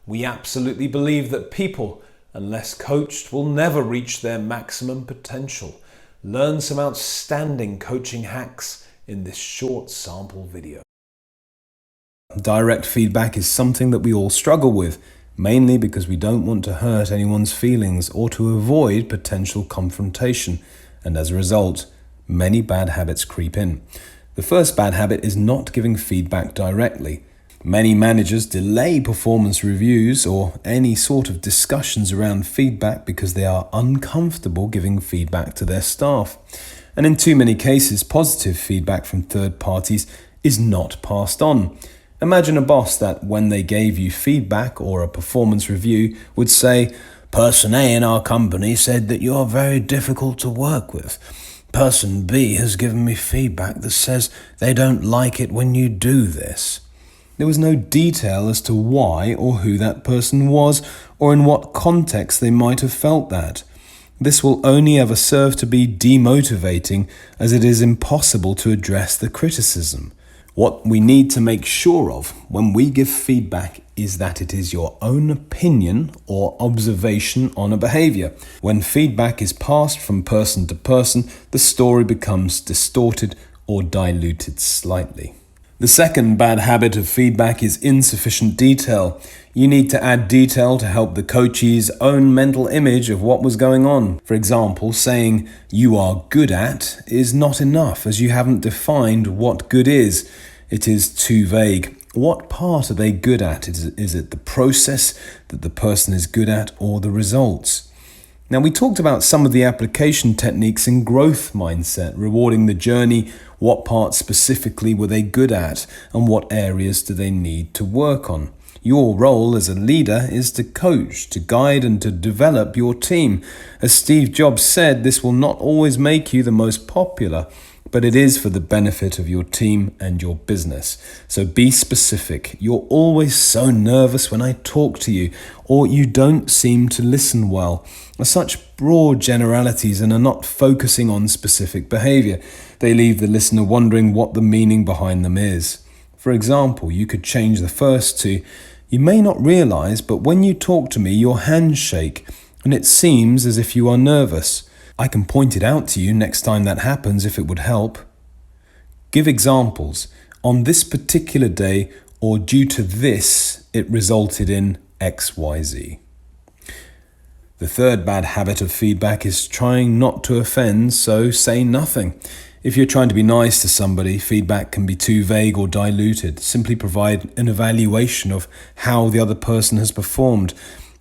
We absolutely believe that people, unless coached, will never reach their maximum potential. Learn some outstanding coaching hacks in this short sample video. Direct feedback is something that we all struggle with, mainly because we don't want to hurt anyone's feelings or to avoid potential confrontation, and as a result, many bad habits creep in. The first bad habit is not giving feedback directly. Many managers delay performance reviews or any sort of discussions around feedback because they are uncomfortable giving feedback to their staff. And in too many cases, positive feedback from third parties is not passed on. Imagine a boss that, when they gave you feedback or a performance review, would say, "Person A in our company said that you are very difficult to work with. Person B has given me feedback that says they don't like it when you do this." There was no detail as to why or who that person was or in what context they might have felt that. This will only ever serve to be demotivating, as it is impossible to address the criticism. What we need to make sure of when we give feedback is that it is your own opinion or observation on a behavior. When feedback is passed from person to person, the story becomes distorted or diluted slightly. The second bad habit of feedback is insufficient detail. You need to add detail to help the coachee's own mental image of what was going on. For example, saying "you are good at" is not enough, as you haven't defined what good is. It is too vague. What part are they good at? Is it the process that the person is good at or the results? Now, we talked about some of the application techniques in growth mindset, rewarding the journey. What parts specifically were they good at, and what areas do they need to work on? Your role as a leader is to coach, to guide, and to develop your team. As Steve Jobs said, this will not always make you the most popular, but it is for the benefit of your team and your business. So be specific. You're always so nervous when I talk to you, or you don't seem to listen well. Are such broad generalities and are not focusing on specific behavior. They leave the listener wondering what the meaning behind them is. For example, you could change the first to, "You may not realize, but when you talk to me, your hands shake, and it seems as if you are nervous. I can point it out to you next time that happens if it would help." Give examples. On this particular day, or due to this, it resulted in XYZ. The third bad habit of feedback is trying not to offend, so say nothing. If you're trying to be nice to somebody, feedback can be too vague or diluted. Simply provide an evaluation of how the other person has performed.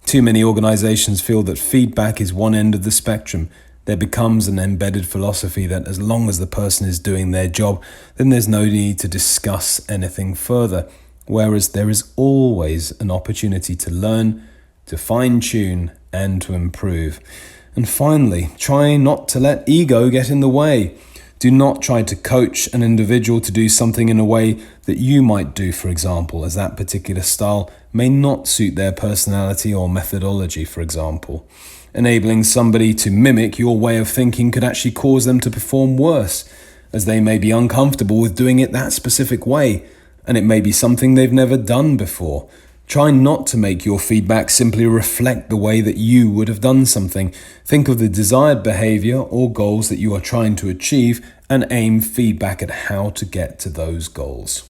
Too many organizations feel that feedback is one end of the spectrum. There becomes an embedded philosophy that as long as the person is doing their job, then there's no need to discuss anything further. Whereas there is always an opportunity to learn, to fine-tune, and to improve. And finally, try not to let ego get in the way. Do not try to coach an individual to do something in a way that you might do, for example, as that particular style may not suit their personality or methodology, for example. Enabling somebody to mimic your way of thinking could actually cause them to perform worse, as they may be uncomfortable with doing it that specific way, and it may be something they've never done before. Try not to make your feedback simply reflect the way that you would have done something. Think of the desired behavior or goals that you are trying to achieve and aim feedback at how to get to those goals.